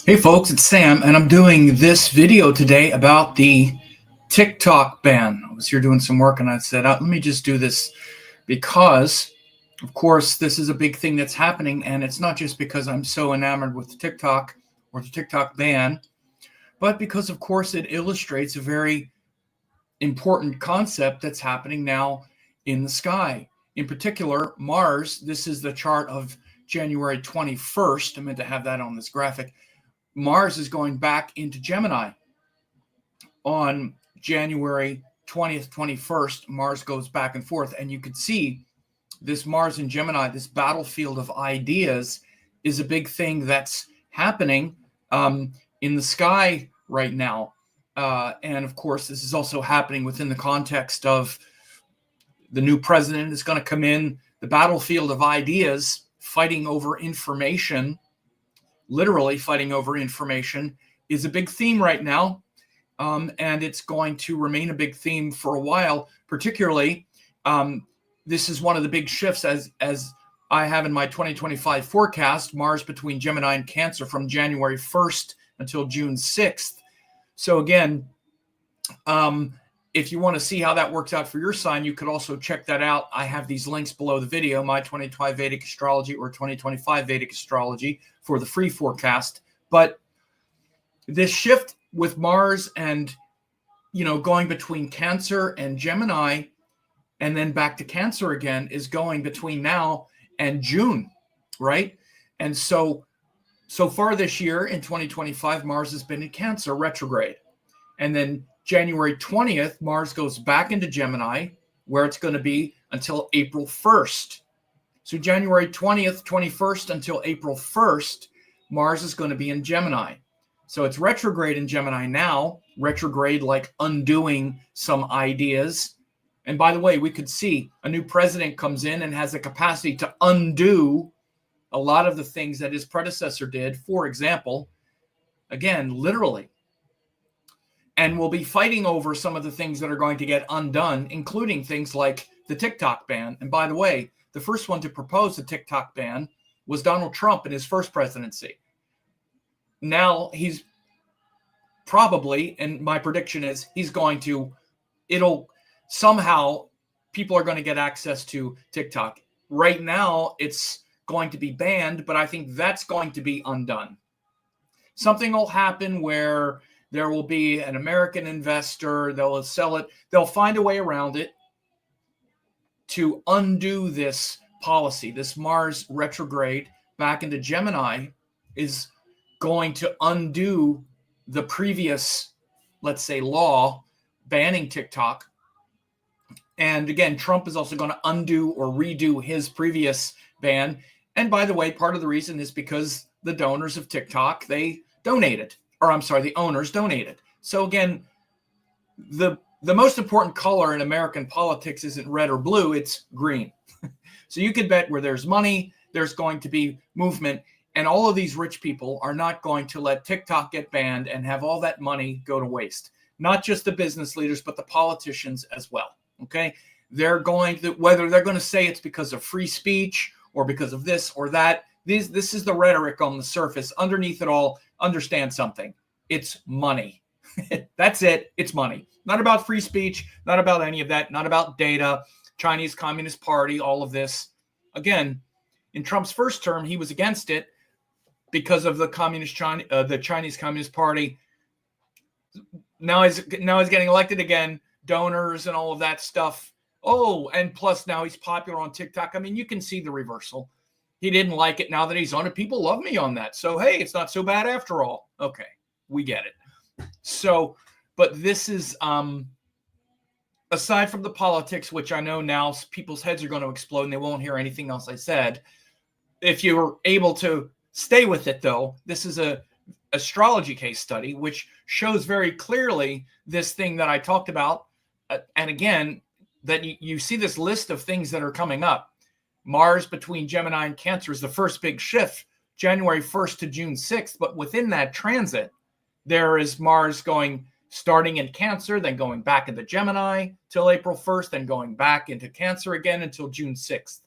Hey folks, it's Sam, and I'm doing this video today about the TikTok ban. I was here doing some work and I said, let me just do this because, of course, this is a big thing that's happening, and it's not just because I'm so enamored with TikTok or the TikTok ban, but because, of course, it illustrates a very important concept that's happening now in the sky. In particular, Mars. This is the chart of January 21st. I meant to have that on this graphic. Mars is going back into Gemini on January 20th, 21st. Mars goes back and forth, and you could see this Mars in Gemini, this battlefield of ideas, is a big thing that's happening in the sky right now. And of course, this is also happening within the context of the new president is going to come in, the battlefield of ideas, fighting over information. Literally fighting over information is a big theme right now, and it's going to remain a big theme for a while. Particularly, this is one of the big shifts as I have in my 2025 forecast, Mars between Gemini and Cancer from January 1st until June 6th. So again, if you want to see how that works out for your sign, you could also check that out. I have these links below the video, my 2025 Vedic Astrology or 2025 Vedic Astrology for the free forecast. But this shift with Mars and, going between Cancer and Gemini and then back to Cancer again is going between now and June, right? And so far this year in 2025, Mars has been in Cancer retrograde. And then January 20th, Mars goes back into Gemini, where it's going to be until April 1st. So January 20th, 21st until April 1st, Mars is going to be in Gemini. So it's retrograde in Gemini now, retrograde like undoing some ideas. And by the way, we could see a new president comes in and has the capacity to undo a lot of the things that his predecessor did. For example, again, literally. And we'll be fighting over some of the things that are going to get undone, including things like the TikTok ban. And by the way, the first one to propose the TikTok ban was Donald Trump in his first presidency. Now he's probably, and my prediction is it'll somehow, people are going to get access to TikTok. Right now, it's going to be banned, but I think that's going to be undone. Something will happen where there will be an American investor, they'll sell it, they'll find a way around it to undo this policy. This Mars retrograde back into Gemini is going to undo the previous, let's say, law banning TikTok. And again, Trump is also going to undo or redo his previous ban. And by the way, part of the reason is because the donors of TikTok, they donated. Or I'm sorry, the owners donated. So again, the most important color in American politics isn't red or blue, it's green. So you could bet where there's money, there's going to be movement. And all of these rich people are not going to let TikTok get banned and have all that money go to waste. Not just the business leaders, but the politicians as well. Okay? They're going to, whether they're going to say it's because of free speech or because of this or that, this is the rhetoric on the surface. Underneath it all, understand something. It's money. That's it. It's money. Not about free speech, not about any of that, not about data, Chinese Communist Party, all of this. Again, in Trump's first term, he was against it because of the Chinese Communist Party. Now he's getting elected again, donors and all of that stuff. Oh, and plus now he's popular on TikTok. I mean, you can see the reversal. He didn't like it. Now that he's on it, people love me on that. So, hey, it's not so bad after all. Okay, we get it. So, but this is, aside from the politics, which I know now people's heads are going to explode and they won't hear anything else I said. If you're able to stay with it, though, this is a astrology case study, which shows very clearly this thing that I talked about. And again, that you see this list of things that are coming up. Mars between Gemini and Cancer is the first big shift, January 1st to June 6th. But within that transit, there is Mars starting in Cancer, then going back into Gemini till April 1st, then going back into Cancer again until June 6th.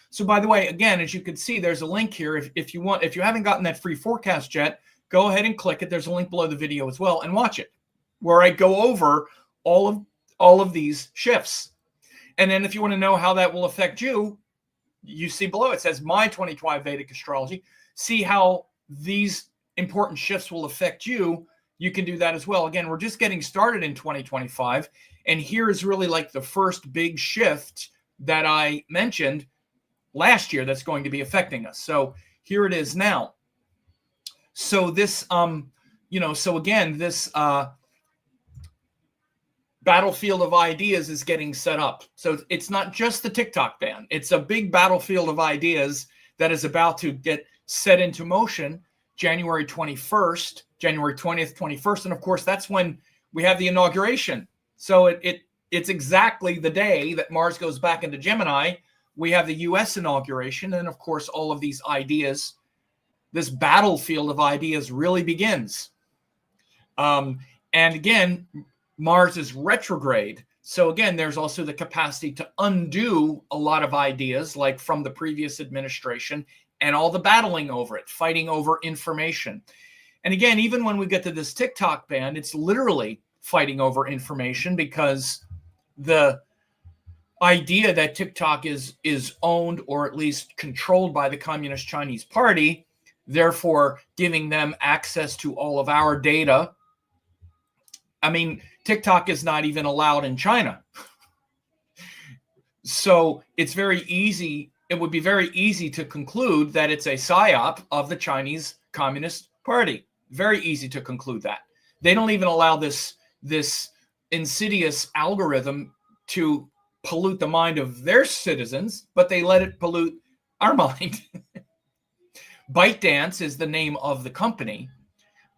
So by the way, again, as you can see, there's a link here. If you haven't gotten that free forecast yet, go ahead and click it. There's a link below the video as well, and watch it, where I go over all of these shifts. And then if you want to know how that will affect you, you see below it says My 2025 Vedic Astrology. See how these important shifts will affect you. You can do that as well. Again, we're just getting started in 2025. And here is really like the first big shift that I mentioned last year that's going to be affecting us. So here it is now. So this, so again, this battlefield of ideas is getting set up. So it's not just the TikTok ban. It's a big battlefield of ideas that is about to get set into motion January 21st, January 20th, 21st. And of course, that's when we have the inauguration. So it's exactly the day that Mars goes back into Gemini. We have the US inauguration. And of course, all of these ideas, this battlefield of ideas really begins. And again, Mars is retrograde. So again, there's also the capacity to undo a lot of ideas, like from the previous administration, and all the battling over it, fighting over information. And again, even when we get to this TikTok ban, it's literally fighting over information, because the idea that TikTok is owned or at least controlled by the Communist Chinese Party, therefore giving them access to all of our data. I mean, TikTok is not even allowed in China. So it's very easy. It would be very easy to conclude that it's a psyop of the Chinese Communist Party. Very easy to conclude that. They don't even allow this insidious algorithm to pollute the mind of their citizens, but they let it pollute our mind. ByteDance is the name of the company.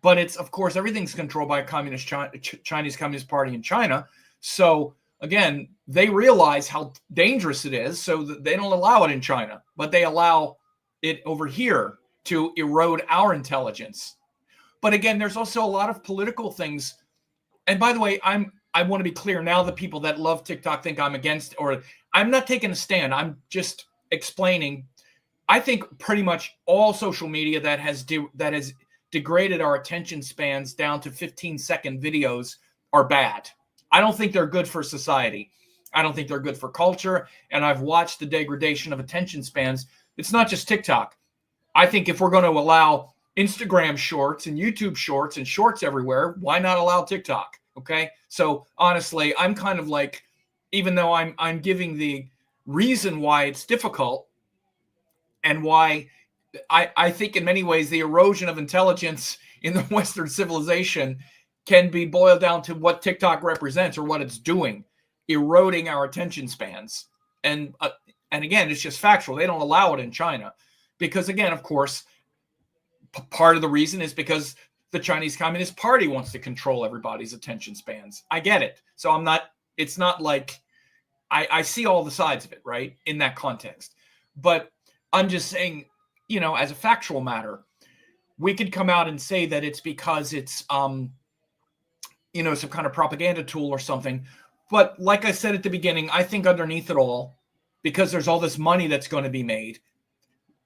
But it's, of course, everything's controlled by Chinese Communist Party in China. So again, they realize how dangerous it is, so that they don't allow it in China, but they allow it over here to erode our intelligence. But again, there's also a lot of political things. And by the way, I want to be clear now. The people that love TikTok think I'm against, or I'm not taking a stand. I'm just explaining. I think pretty much all social media that has degraded our attention spans down to 15-second videos are bad. I don't think they're good for society. I don't think they're good for culture. And I've watched the degradation of attention spans. It's not just TikTok. I think if we're going to allow Instagram shorts and YouTube shorts and shorts everywhere, why not allow TikTok? Okay. So honestly, I'm kind of like, even though I'm giving the reason why it's difficult and why I think in many ways the erosion of intelligence in the Western civilization can be boiled down to what TikTok represents or what it's doing, eroding our attention spans. And again, it's just factual. They don't allow it in China because, again, of course, part of the reason is because the Chinese Communist Party wants to control everybody's attention spans. I get it. So it's not like I see all the sides of it, right, in that context. But I'm just saying, as a factual matter, we could come out and say that it's because it's, some kind of propaganda tool or something. But like I said at the beginning, I think underneath it all, because there's all this money that's going to be made,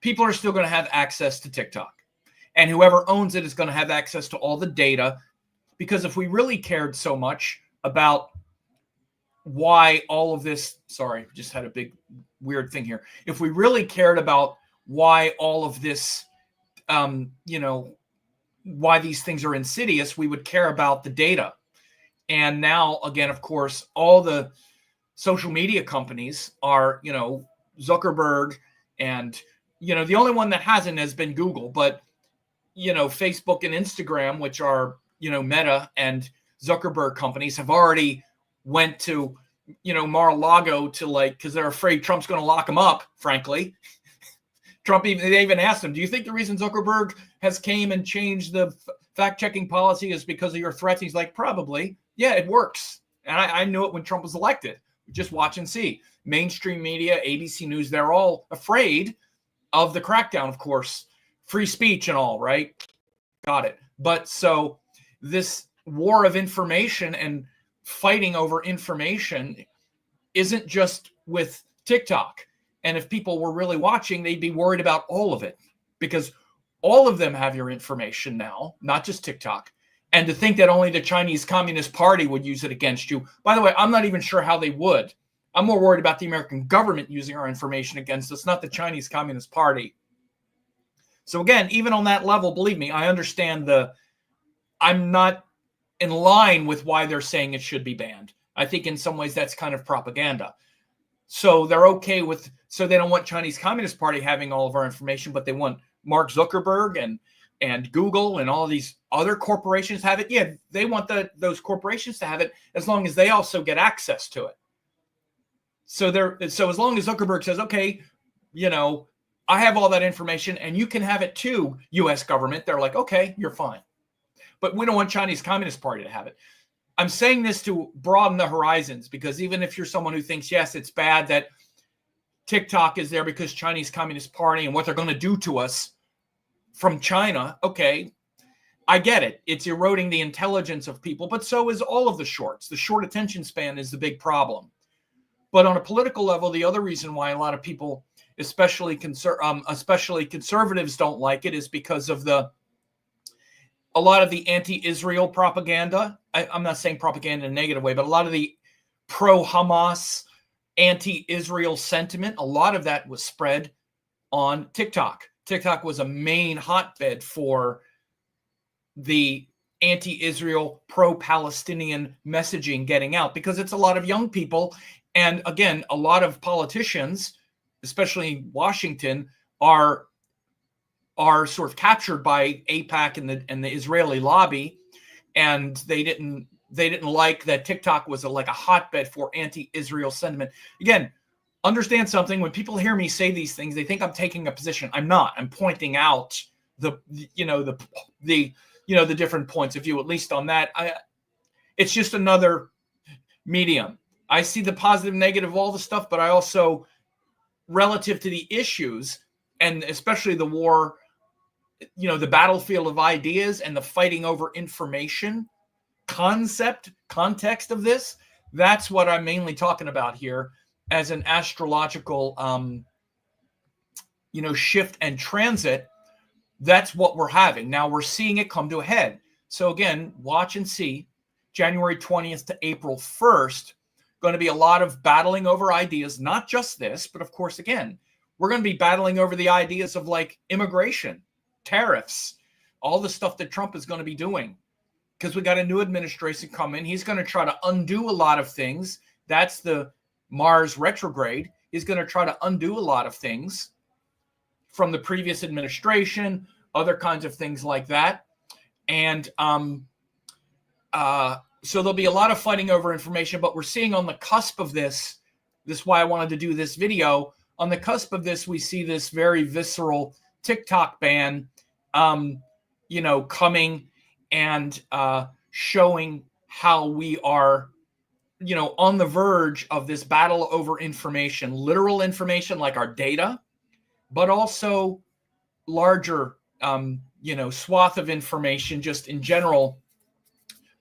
people are still going to have access to TikTok. And whoever owns it is going to have access to all the data. Because if we really cared so much about why all of this, sorry, just had a big weird thing here. If we really cared about why all of this, why these things are insidious, we would care about the data. And now, again, of course, all the social media companies are, Zuckerberg, and, the only one that hasn't has been Google, but, Facebook and Instagram, which are, Meta and Zuckerberg companies, have already went to, Mar-a-Lago because they're afraid Trump's going to lock them up, frankly. They even asked him, do you think the reason Zuckerberg has came and changed the fact-checking policy is because of your threats? He's like, probably. Yeah, it works. And I knew it when Trump was elected. Just watch and see. Mainstream media, ABC News, they're all afraid of the crackdown, of course. Free speech and all, right? Got it. But so this war of information and fighting over information isn't just with TikTok. And if people were really watching, they'd be worried about all of it, because all of them have your information now, not just TikTok. And to think that only the Chinese Communist Party would use it against you. By the way, I'm not even sure how they would. I'm more worried about the American government using our information against us, not the Chinese Communist Party. So again, even on that level, believe me, I understand I'm not in line with why they're saying it should be banned. I think in some ways that's kind of propaganda. So they're okay with, so they don't want Chinese Communist Party having all of our information, but they want Mark Zuckerberg and Google and all these other corporations have it. Yeah, they want those corporations to have it as long as they also get access to it. So as long as Zuckerberg says, okay, I have all that information and you can have it too, US government, they're like, okay, you're fine. But we don't want Chinese Communist Party to have it. I'm saying this to broaden the horizons, because even if you're someone who thinks, yes, it's bad that TikTok is there because Chinese Communist Party and what they're going to do to us from China, okay, I get it. It's eroding the intelligence of people, but so is all of the shorts. The short attention span is the big problem. But on a political level, the other reason why a lot of people, especially conservatives, don't like it is because of a lot of the anti-Israel propaganda. I'm not saying propaganda in a negative way, but a lot of the pro-Hamas, anti-Israel sentiment, a lot of that was spread on TikTok. TikTok was a main hotbed for the anti-Israel, pro-Palestinian messaging getting out, because it's a lot of young people. And again, a lot of politicians, especially Washington, are sort of captured by AIPAC and the Israeli lobby, and they didn't like that TikTok was like a hotbed for anti-Israel sentiment. Again, understand something. When people hear me say these things, they think I'm taking a position. I'm not. I'm pointing out the different points of view. At least on that, it's just another medium. I see the positive, negative, all the stuff, but I also, relative to the issues, and especially the war, the battlefield of ideas and the fighting over information context of this, that's what I'm mainly talking about here as an astrological, shift and transit. That's what we're having. Now we're seeing it come to a head. So again, watch and see. January 20th to April 1st, going to be a lot of battling over ideas, not just this, but of course, again, we're going to be battling over the ideas of like immigration, tariffs, all the stuff that Trump is going to be doing, because we got a new administration coming. He's going to try to undo a lot of things. That's the Mars retrograde. He's going to try to undo a lot of things from the previous administration, other kinds of things like that. And so there'll be a lot of fighting over information, but we're seeing on the cusp of this is why I wanted to do this video. On the cusp of this, we see this very visceral TikTok ban, coming and showing how we are, on the verge of this battle over information, literal information like our data, but also larger, swath of information just in general,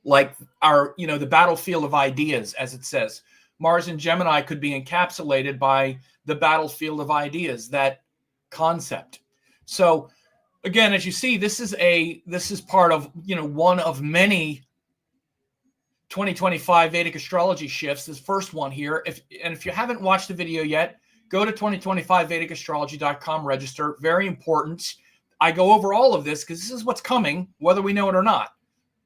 like our, the battlefield of ideas, as it says. Mars and Gemini could be encapsulated by the battlefield of ideas, that concept. So again, as you see, this is part of, one of many 2025 Vedic astrology shifts. This first one here. If you haven't watched the video yet, go to 2025vedicastrology.com, register. Very important. I go over all of this because this is what's coming, whether we know it or not,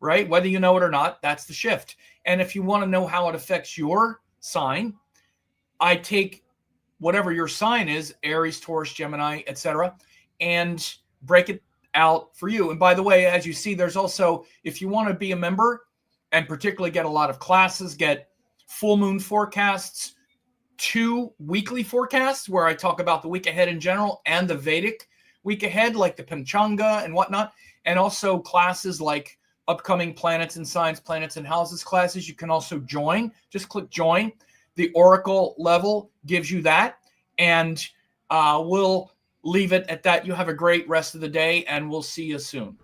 right? Whether you know it or not, that's the shift. And if you want to know how it affects your sign, I take whatever your sign is, Aries, Taurus, Gemini, etc., and break it out for you. And by the way, as you see, there's also, if you want to be a member and particularly get a lot of classes, get full moon forecasts, 2 weekly forecasts where I talk about the week ahead in general and the Vedic week ahead, like the Panchanga and whatnot, and also classes like upcoming planets and signs, planets and houses classes. You can also join. Just click join. The Oracle level gives you that. And we'll leave it at that. You have a great rest of the day, and we'll see you soon.